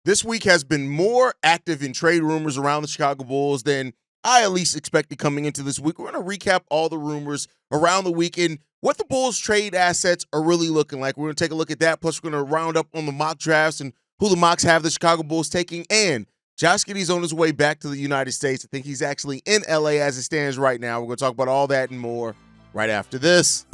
This week has been more active in trade rumors around the Chicago Bulls than I at least expected coming into this week. We're going to recap all the rumors around the week and what the Bulls' trade assets are really looking like. We're going to take a look at that. Plus, we're going to round up on the mock drafts and who the mocks have the Chicago Bulls taking. And Josh Giddey's on his way back to the United States. I think he's actually in LA as it stands right now. We're going to talk about all that and more right after this.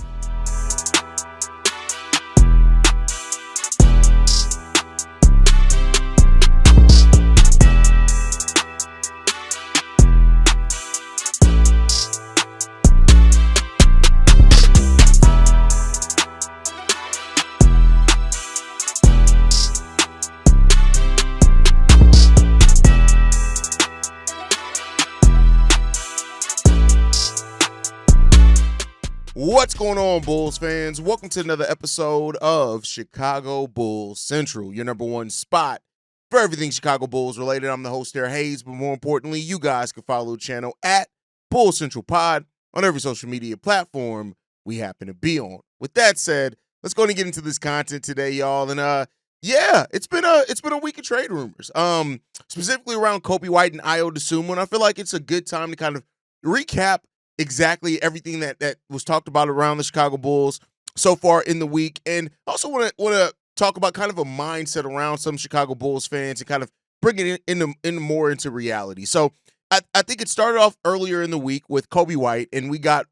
What's going on, Bulls fans? Welcome to another episode of Chicago Bulls Central, your number one spot for everything Chicago Bulls related. I'm the host there, Haize, but more importantly, you guys can follow the channel at Bulls Central Pod on every social media platform we happen to be on. With that said, let's go and get into this content today, y'all. And it's been a week of trade rumors, specifically around Coby White and Ayo Dosunmu. And I feel like it's a good time to kind of recap exactly everything that was talked about around the Chicago Bulls so far in the week. And also want to talk about kind of a mindset around some Chicago Bulls fans and kind of bring it in more into reality. So I think it started off earlier in the week with Coby White, and we got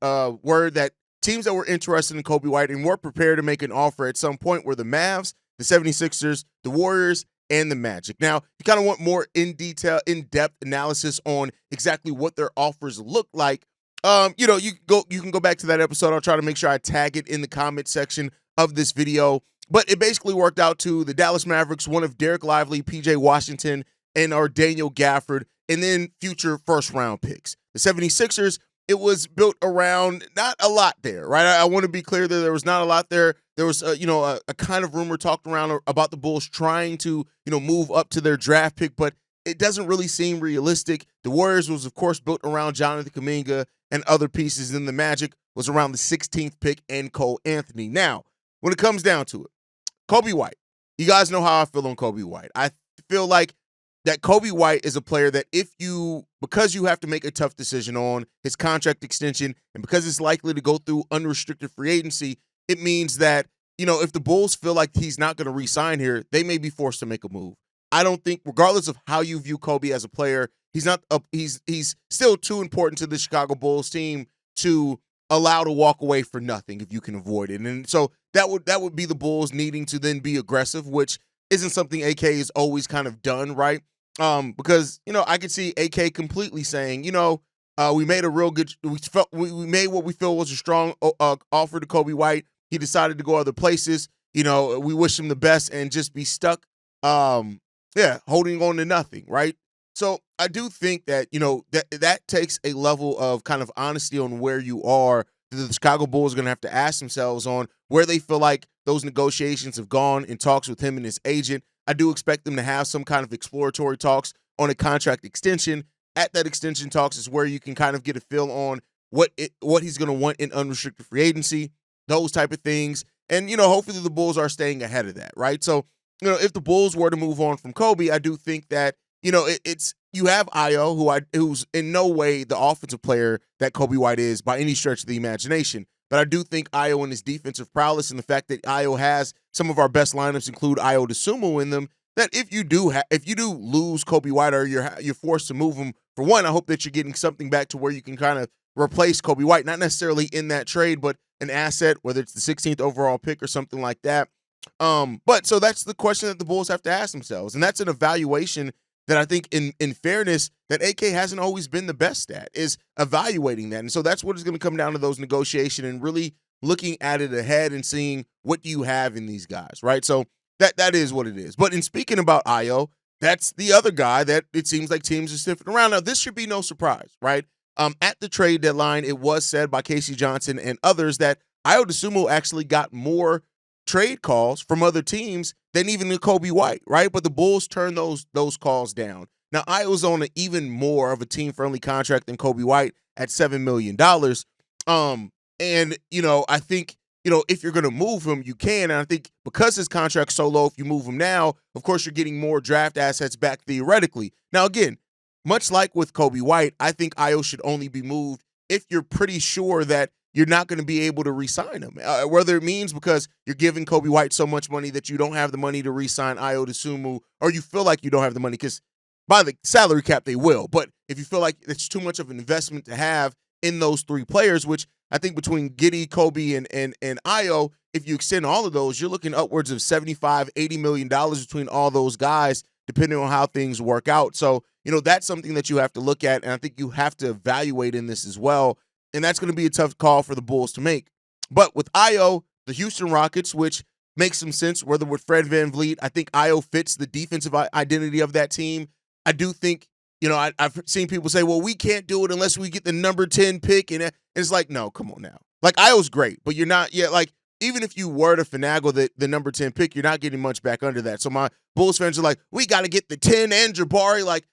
word that teams that were interested in Coby White and were prepared to make an offer at some point were the Mavs, the 76ers, the Warriors, and the Magic. Now, you kind of want more in-depth analysis on exactly what their offers look like. You can go back to that episode. I'll try to make sure I tag it in the comment section of this video. But it basically worked out to the Dallas Mavericks, one of Derik Lively, PJ Washington, and our Daniel Gafford, and then future first-round picks. The 76ers, it was built around not a lot there, right? I want to be clear that there was not a lot there. There was, a kind of rumor talked around about the Bulls trying to, move up to their draft pick, but it doesn't really seem realistic. The Warriors was, of course, built around Jonathan Kuminga and other pieces. Then the Magic was around the 16th pick and Cole Anthony. Now, when it comes down to it, Coby White, you guys know how I feel on Coby White. I feel like that Coby White is a player that because you have to make a tough decision on his contract extension and because it's likely to go through unrestricted free agency, it means that, if the Bulls feel like he's not going to re-sign here, they may be forced to make a move. I don't think, regardless of how you view Coby as a player, he's still too important to the Chicago Bulls team to allow to walk away for nothing if you can avoid it. And so that would be the Bulls needing to then be aggressive, which isn't something AK has always kind of done, right? Because I could see AK completely saying, we made a real good, we made what we feel was a strong offer to Coby White. He decided to go other places. We wish him the best and just be stuck. Holding on to nothing, right? So I do think that, that takes a level of kind of honesty on where you are that the Chicago Bulls are going to have to ask themselves on where they feel like those negotiations have gone in talks with him and his agent. I do expect them to have some kind of exploratory talks on a contract extension. At that extension talks is where you can kind of get a feel on what he's going to want in unrestricted free agency, those type of things. And, hopefully the Bulls are staying ahead of that, right? So, if the Bulls were to move on from Coby, I do think that, it's you have Ayo, who's in no way the offensive player that Coby White is by any stretch of the imagination. But I do think Ayo and his defensive prowess and the fact that Ayo has some of our best lineups include Ayo Dosunmu in them, that if you do lose Coby White or you're forced to move him, for one, I hope that you're getting something back to where you can kind of replace Coby White, not necessarily in that trade, but an asset, whether it's the 16th overall pick or something like that. But so that's the question that the Bulls have to ask themselves. And that's an evaluation that I think in fairness that AK hasn't always been the best at, is evaluating that. And so that's what is going to come down to those negotiations and really looking at it ahead and seeing what do you have in these guys, right? So that is what it is. But in speaking about Ayo, that's the other guy that it seems like teams are sniffing around. Now, this should be no surprise, right? At the trade deadline, it was said by Casey Johnson and others that Ayo Dosunmu actually got more trade calls from other teams than even the Coby White, right? But the Bulls turned those calls down. Now, Ayo's on an even more of a team-friendly contract than Coby White at $7 million. And, I think if you're going to move him, you can. And I think because his contract's so low, if you move him now, of course, you're getting more draft assets back theoretically. Now, again, much like with Coby White, I think Ayo should only be moved if you're pretty sure that you're not going to be able to re-sign him. Whether it means because you're giving Coby White so much money that you don't have the money to re-sign Ayo Dosunmu, or you feel like you don't have the money because by the salary cap they will. But if you feel like it's too much of an investment to have in those three players, which I think between Giddey, Coby, and Ayo, if you extend all of those, you're looking upwards of $75, $80 million between all those guys, depending on how things work out. So, that's something that you have to look at, and I think you have to evaluate in this as well. And that's going to be a tough call for the Bulls to make. But with Ayo, the Houston Rockets, which makes some sense, whether with Fred VanVleet, I think Ayo fits the defensive identity of that team. I do think, I've seen people say, well, we can't do it unless we get the number 10 pick. And it's like, no, come on now. Like, Ayo's great, but you're not yet. Like, even if you were to finagle the number 10 pick, you're not getting much back under that. So my Bulls fans are like, we got to get the 10 and Jabari. Like,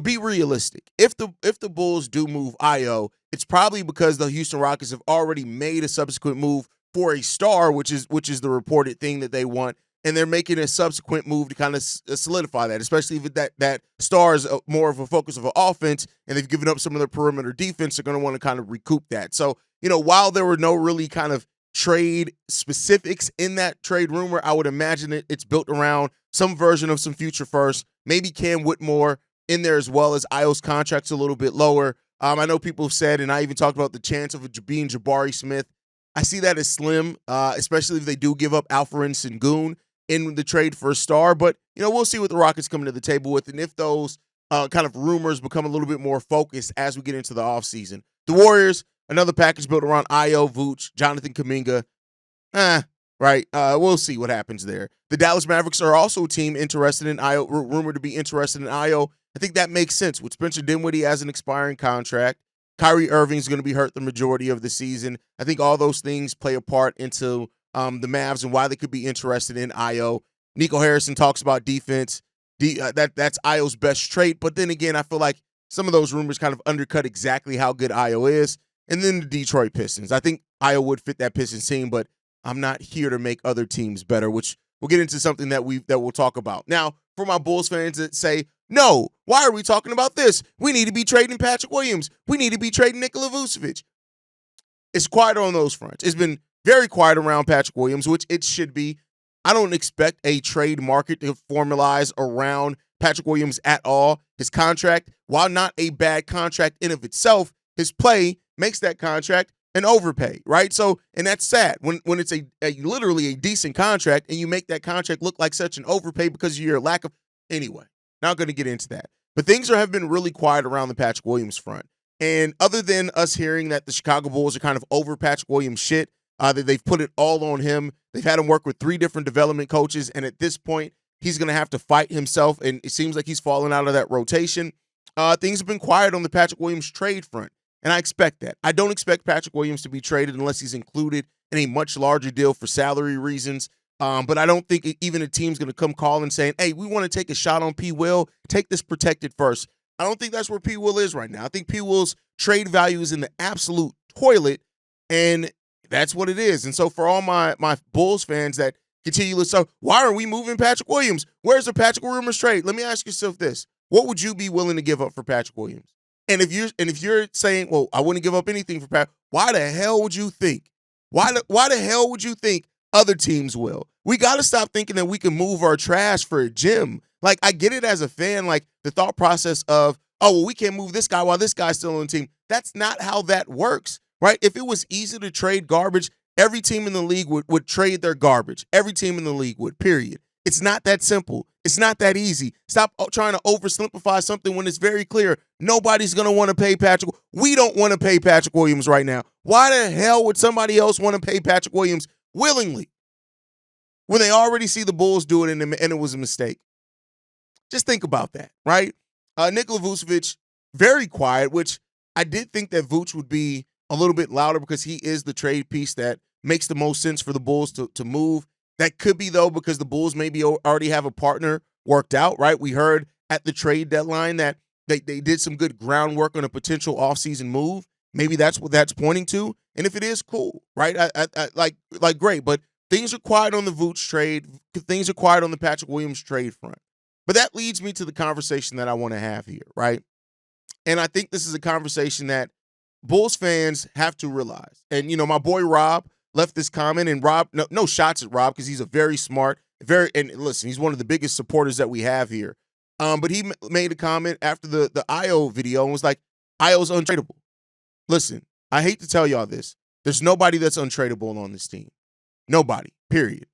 be realistic. If the Bulls do move Ayo, it's probably because the Houston Rockets have already made a subsequent move for a star, which is the reported thing that they want, and they're making a subsequent move to kind of solidify that, especially if that star is more of a focus of an offense, and they've given up some of their perimeter defense. They're going to want to kind of recoup that. So, while there were no really kind of trade specifics in that trade rumor, I would imagine it's built around some version of some future first, maybe Cam Whitmore in there as well, as Ayo's contract's a little bit lower. I know people have said, and I even talked about the chance of it being Jabari Smith. I see that as slim, especially if they do give up Alperen Sengun in the trade for a star. But, we'll see what the Rockets come to the table with, and if those kind of rumors become a little bit more focused as we get into the offseason. The Warriors, another package built around Ayo, Vooch, Jonathan Kuminga. Right. We'll see what happens there. The Dallas Mavericks are also a team interested in Ayo, rumored to be interested in Ayo. I think that makes sense. With Spencer Dinwiddie as an expiring contract, Kyrie Irving's going to be hurt the majority of the season. I think all those things play a part into the Mavs and why they could be interested in Ayo. Nico Harrison talks about defense. That's Ayo's best trait. But then again, I feel like some of those rumors kind of undercut exactly how good Ayo is. And then the Detroit Pistons. I think Ayo would fit that Pistons team, but I'm not here to make other teams better, which we'll get into something that we'll talk about. Now, for my Bulls fans that say, no, why are we talking about this? We need to be trading Patrick Williams. We need to be trading Nikola Vucevic. It's quiet on those fronts. It's been very quiet around Patrick Williams, which it should be. I don't expect a trade market to formalize around Patrick Williams at all. His contract, while not a bad contract in of itself, his play makes that contract an overpay, right? So, and that's sad when it's a literally a decent contract and you make that contract look like such an overpay because of your lack of, anyway. Not going to get into that. But things have been really quiet around the Patrick Williams front. And other than us hearing that the Chicago Bulls are kind of over Patrick Williams shit, that they've put it all on him. They've had him work with 3 different development coaches. And at this point, he's going to have to fight himself. And it seems like he's fallen out of that rotation. Things have been quiet on the Patrick Williams trade front. And I expect that. I don't expect Patrick Williams to be traded unless he's included in a much larger deal for salary reasons. But I don't think even a team's going to come calling saying, hey, we want to take a shot on P. Will. Take this protected first. I don't think that's where P. Will is right now. I think P. Will's trade value is in the absolute toilet, and that's what it is. And so for all my Bulls fans that continue to say, why are we moving Patrick Williams? Where's the Patrick Williams trade? Let me ask yourself this. What would you be willing to give up for Patrick Williams? And if you're saying, well, I wouldn't give up anything for Patrick, why the hell would you think? Why the hell would you think other teams will? We got to stop thinking that we can move our trash for a gym. Like, I get it as a fan, like the thought process of, oh, well, we can't move this guy while this guy's still on the team. That's not how that works, right? If it was easy to trade garbage, every team in the league would trade their garbage. Every team in the league would, period. It's not that simple. It's not that easy. Stop trying to oversimplify something when it's very clear. Nobody's going to want to pay Patrick. We don't want to pay Patrick Williams right now. Why the hell would somebody else want to pay Patrick Williams willingly when they already see the Bulls do it and it was a mistake? Just think about that, right? Nikola Vucevic, very quiet, which I did think that Vooch would be a little bit louder because he is the trade piece that makes the most sense for the Bulls to move. That could be, though, because the Bulls maybe already have a partner worked out, right? We heard at the trade deadline that they did some good groundwork on a potential offseason move. Maybe that's what that's pointing to. And if it is, cool, right? I like great. But things are quiet on the Vooch trade. Things are quiet on the Patrick Williams trade front. But that leads me to the conversation that I want to have here, right? And I think this is a conversation that Bulls fans have to realize. And, my boy Rob left this comment, and Rob, no shots at Rob because he's a very smart, and listen, he's one of the biggest supporters that we have here. But he made a comment after the Ayo video and was like, Ayo's untradeable. Listen, I hate to tell y'all this. There's nobody that's untradeable on this team. Nobody, period.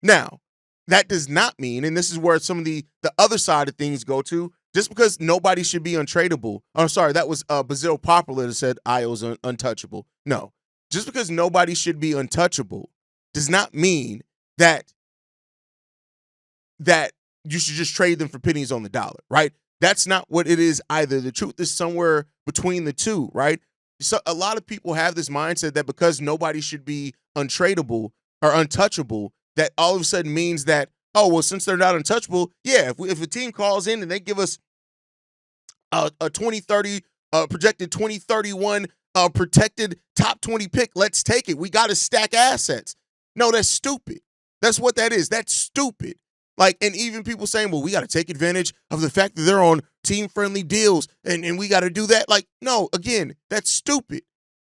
Now, that does not mean, and this is where some of the other side of things go to, just because nobody should be untradeable. Oh, sorry, that was Basil Popular that said Ayo's untouchable. No, just because nobody should be untouchable does not mean that you should just trade them for pennies on the dollar, right? That's not what it is either. The truth is somewhere between the two, right? So a lot of people have this mindset that because nobody should be untradeable or untouchable, that all of a sudden means that, oh, well, since they're not untouchable, yeah, if a team calls in and they give us a 2030 projected 2031 protected top 20 pick, let's take it. We got to stack assets. No, that's stupid. That's what that is. That's stupid. Like, and even people saying, well, we got to take advantage of the fact that they're on team-friendly deals and we got to do that. Like, no, again, that's stupid.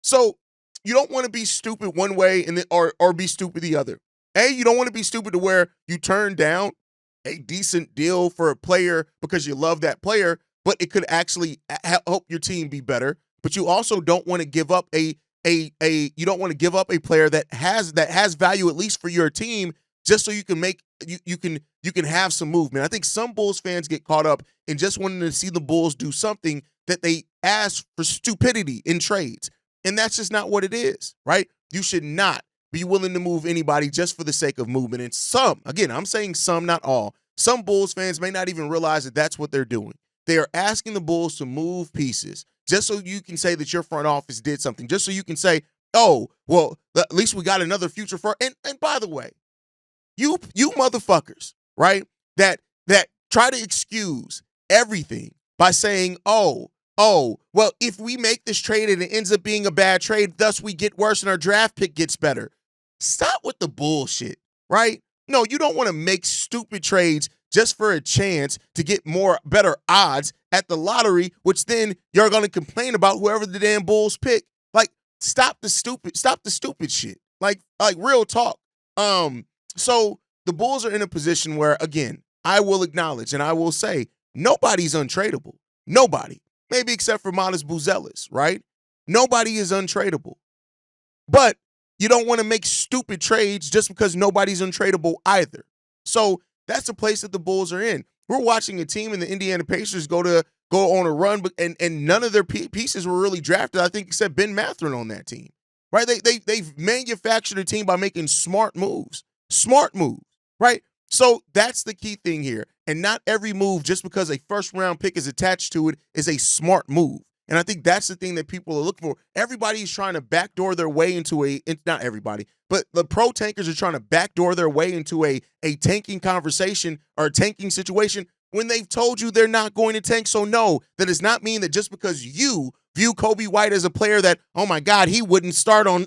So you don't want to be stupid one way and then or be stupid the other. You don't want to be stupid to where you turn down a decent deal for a player because you love that player, but it could actually help your team be better. But you also don't want to give up a player that has value, at least for your team, just so you can make you can have some movement. I think some Bulls fans get caught up in just wanting to see the Bulls do something that they ask for stupidity in trades. And that's just not what it is, right? You should not be willing to move anybody just for the sake of movement. And some, again, I'm saying some, not all, some Bulls fans may not even realize that that's what they're doing. They are asking the Bulls to move pieces just so you can say that your front office did something, just so you can say, oh, well, at least we got another future for. And by the way, you motherfuckers, right, that try to excuse everything by saying, oh, well, if we make this trade and it ends up being a bad trade, thus we get worse and our draft pick gets better. Stop with the bullshit, right? No, you don't want to make stupid trades just for a chance to get better odds at the lottery, which then you're going to complain about whoever the damn Bulls pick. Like, stop the stupid shit. Like real talk. So the Bulls are in a position where, again, I will acknowledge and I will say nobody's untradeable. Nobody. Maybe except for Modest Buzelis, right? Nobody is untradeable. But you don't want to make stupid trades just because nobody's untradeable either. So that's the place that the Bulls are in. We're watching a team in the Indiana Pacers go on a run, and none of their pieces were really drafted, I think, except Ben Mathurin on that team, right? They've manufactured a team by making smart moves, right? So that's the key thing here. And not every move, just because a first-round pick is attached to it, is a smart move. And I think that's the thing that people are looking for. Everybody's trying to backdoor their way into not everybody, but the pro tankers are trying to backdoor their way into a tanking conversation or a tanking situation when they've told you they're not going to tank. So no, that does not mean that just because you view Coby White as a player that, oh my God, he wouldn't start on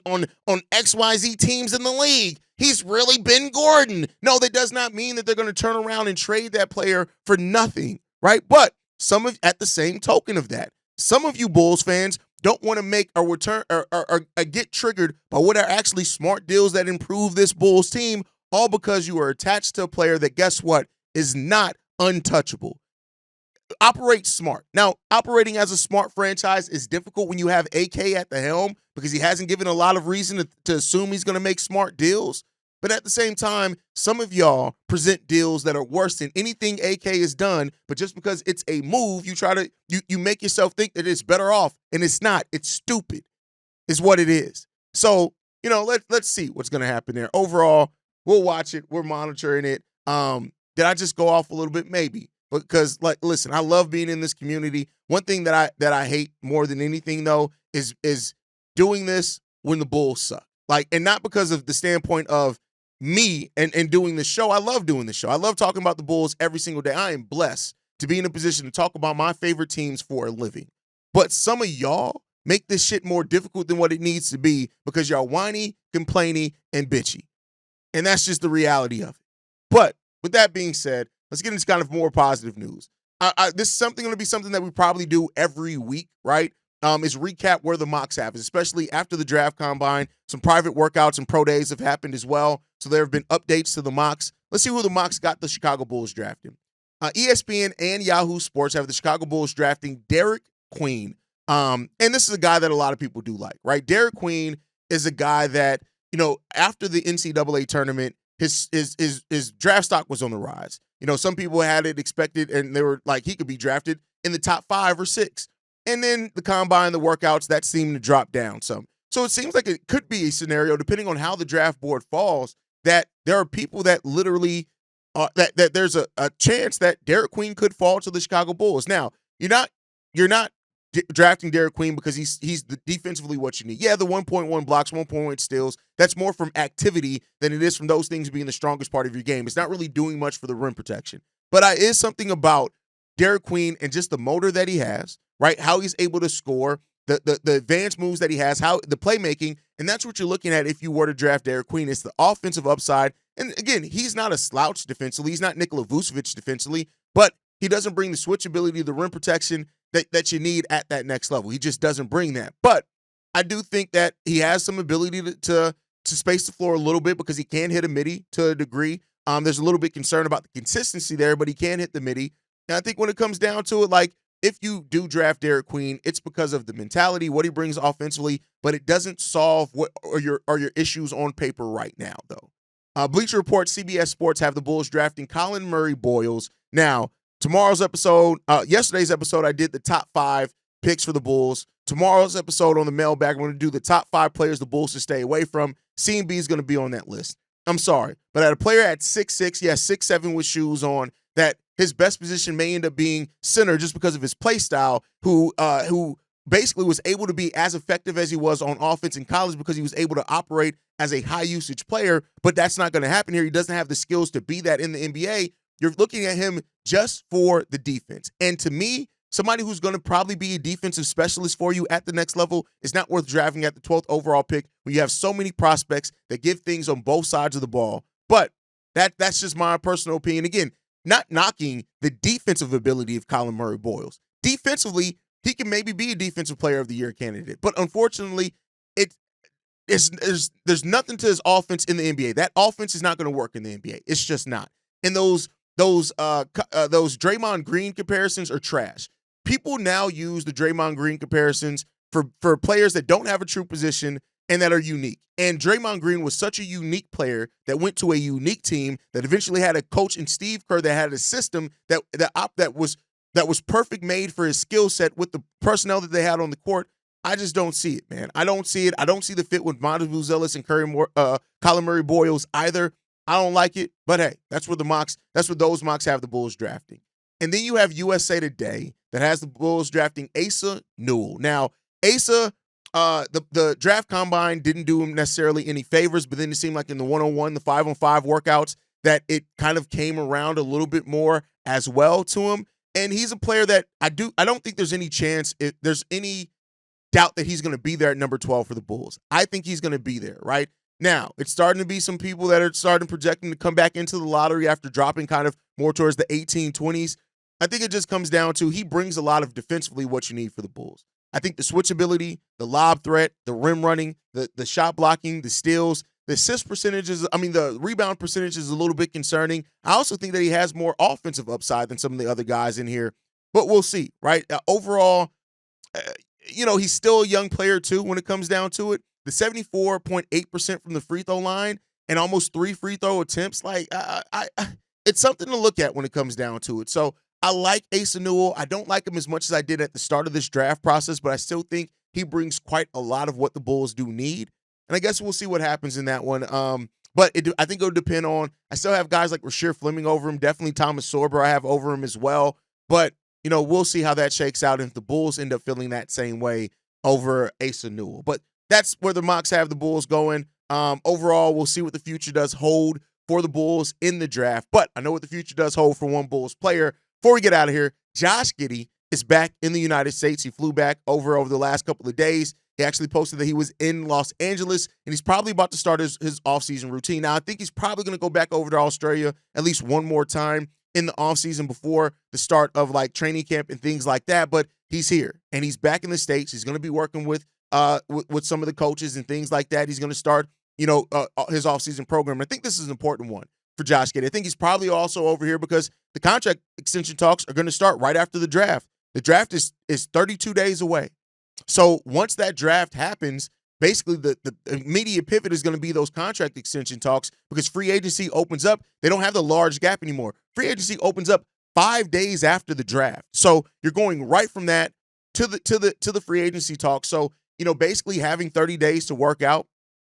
XYZ teams in the league. He's really Ben Gordon. No, that does not mean that they're going to turn around and trade that player for nothing, right? But at the same token of that, some of you Bulls fans don't want to make a return or get triggered by what are actually smart deals that improve this Bulls team, all because you are attached to a player that, guess what, is not untouchable. Operate smart. Now, operating as a smart franchise is difficult when you have AK at the helm because he hasn't given a lot of reason to assume he's going to make smart deals. But at the same time, some of y'all present deals that are worse than anything AK has done, but just because it's a move, you make yourself think that it's better off, and it's not. It's stupid is what it is. So, let's see what's going to happen there. Overall, we'll watch it. We're monitoring it. Did I just go off a little bit? Maybe. Because, listen, I love being in this community. One thing that I hate more than anything, though, is doing this when the Bulls suck. And not because of the standpoint of me and doing the show. I love doing the show. I love talking about the Bulls every single day. I am blessed to be in a position to talk about my favorite teams for a living. But some of y'all make this shit more difficult than what it needs to be because y'all whiny, complainy, and bitchy. And that's just the reality of it. But with that being said, let's get into kind of more positive news. This is going to be something that we probably do every week, right? Is recap where the mocks happen, especially after the draft combine. Some private workouts and pro days have happened as well. So there have been updates to the mocks. Let's see who the mocks got the Chicago Bulls drafting. ESPN and Yahoo Sports have the Chicago Bulls drafting Derik Queen. And this is a guy that a lot of people do like, right? Derik Queen is a guy that, after the NCAA tournament, his draft stock was on the rise. Some people had it expected, and they were like, he could be drafted in the top 5 or 6. And then the combine, the workouts, that seemed to drop down some. So it seems like it could be a scenario, depending on how the draft board falls, that there are people that literally that there's a chance that Derik Queen could fall to the Chicago Bulls. Now, you're not drafting Derik Queen because he's defensively what you need. Yeah, the 1.1 blocks, 1.1 steals, that's more from activity than it is from those things being the strongest part of your game. It's not really doing much for the rim protection. But is something about Derik Queen and just the motor that he has, right? How he's able to score, the advanced moves that he has, how the playmaking, and that's what you're looking at if you were to draft Derik Queen. It's the offensive upside. And again, he's not a slouch defensively. He's not Nikola Vucevic defensively, but he doesn't bring the switchability, the rim protection that you need at that next level. He just doesn't bring that. But I do think that he has some ability to space the floor a little bit because he can hit a midi to a degree. There's a little bit concern about the consistency there, but he can hit the midi. And I think when it comes down to it, like, if you do draft Derik Queen, it's because of the mentality, what he brings offensively, but it doesn't solve what are your issues on paper right now, though. Bleacher Report, CBS Sports have the Bulls drafting Collin Murray-Boyles. Now, yesterday's episode, I did the top 5 picks for the Bulls. Tomorrow's episode on the mailbag, I'm going to do the top 5 players the Bulls should stay away from. C&B is going to be on that list. I'm sorry, but at a player at 6'6", 6'7" with shoes on, that his best position may end up being center just because of his play style, who basically was able to be as effective as he was on offense in college because he was able to operate as a high-usage player, but that's not going to happen here. He doesn't have the skills to be that in the NBA. You're looking at him just for the defense. And to me, somebody who's going to probably be a defensive specialist for you at the next level is not worth drafting at the 12th overall pick when you have so many prospects that give things on both sides of the ball. But that's just my personal opinion. Again, not knocking the defensive ability of Collin Murray-Boyles. Defensively, he can maybe be a defensive player of the year candidate. But unfortunately, there's nothing to his offense in the NBA. That offense is not going to work in the NBA. It's just not. And those Draymond Green comparisons are trash. People now use the Draymond Green comparisons for players that don't have a true position and that are unique. And Draymond Green was such a unique player that went to a unique team that eventually had a coach in Steve Kerr that had a system that was perfect, made for his skill set with the personnel that they had on the court. I just don't see it, man. I don't see it. I don't see the fit with Monty Buzelis and Collin Murray-Boyles either. I don't like it, but hey, that's what those mocks have the Bulls drafting. And then you have USA Today that has the Bulls drafting Ayo Newell. Now, Asa, the draft combine didn't do him necessarily any favors, but then it seemed like in the 1-on-1, the 5-on-5 workouts, that it kind of came around a little bit more as well to him. And he's a player that I don't think there's any chance, if there's any doubt that he's going to be there at number 12 for the Bulls. I think he's going to be there, right? Now, it's starting to be some people that are starting projecting to come back into the lottery after dropping kind of more towards the 18-20s. I think it just comes down to he brings a lot of defensively what you need for the Bulls. I think the switchability, the lob threat, the rim running, the shot blocking, the steals, the assist percentages, the rebound percentage is a little bit concerning. I also think that he has more offensive upside than some of the other guys in here, but we'll see, right? Overall, he's still a young player too when it comes down to it. The 74.8% from the free throw line and almost 3 free throw attempts, like it's something to look at when it comes down to it. So I like Ayo Newell. I don't like him as much as I did at the start of this draft process, but I still think he brings quite a lot of what the Bulls do need. And I guess we'll see what happens in that one. But I think it'll depend on, I still have guys like Rasheer Fleming over him, definitely Thomas Sorber I have over him as well. But, we'll see how that shakes out if the Bulls end up feeling that same way over Ayo Newell. But that's where the mocks have the Bulls going. Overall, we'll see what the future does hold for the Bulls in the draft. But I know what the future does hold for one Bulls player. Before we get out of here, Josh Giddey is back in the United States. He flew back over the last couple of days. He actually posted that he was in Los Angeles, and he's probably about to start his offseason routine. Now, I think he's probably going to go back over to Australia at least one more time in the offseason before the start of like training camp and things like that. But he's here, and he's back in the States. He's going to be working with some of the coaches and things like that. He's going to start, his offseason program. I think this is an important one for Josh Giddey. I think he's probably also over here because the contract extension talks are going to start right after the draft. The draft is 32 days away. So once that draft happens, basically the immediate pivot is going to be those contract extension talks because free agency opens up. They don't have the large gap anymore. Free agency opens up 5 days after the draft. So you're going right from that to the free agency talk. So, basically having 30 days to work out,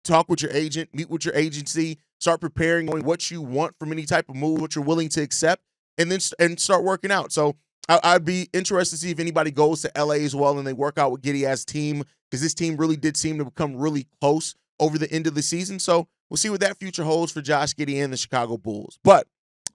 talk with your agent, meet with your agency, start preparing on what you want from any type of move, what you're willing to accept, and then start working out. So I'd be interested to see if anybody goes to LA as well and they work out with Giddey as a team, because this team really did seem to become really close over the end of the season. So we'll see what that future holds for Josh Giddey and the Chicago Bulls. But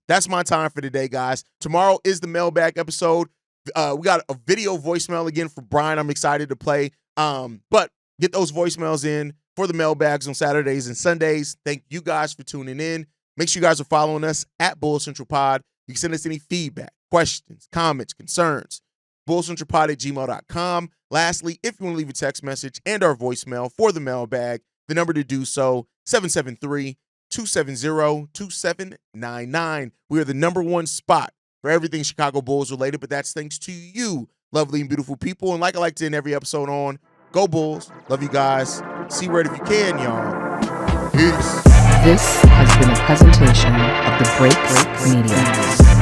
that's my time for today, guys. Tomorrow is the mailbag episode. We got a video voicemail again for Brian. I'm excited to play. But get those voicemails in for the mailbags on Saturdays and Sundays. Thank you guys for tuning in. Make sure you guys are following us at Bull Central Pod. You can send us any feedback, questions, comments, concerns, bullcentralpod@gmail.com. Lastly, if you want to leave a text message and our voicemail for the mailbag, the number to do so, 773-270-2799. We are the #1 spot for everything Chicago Bulls related, but that's thanks to you, lovely and beautiful people. And like I like to end every episode on, go Bulls. Love you guys. See red if you can, y'all. Peace. This has been a presentation of the Break Media.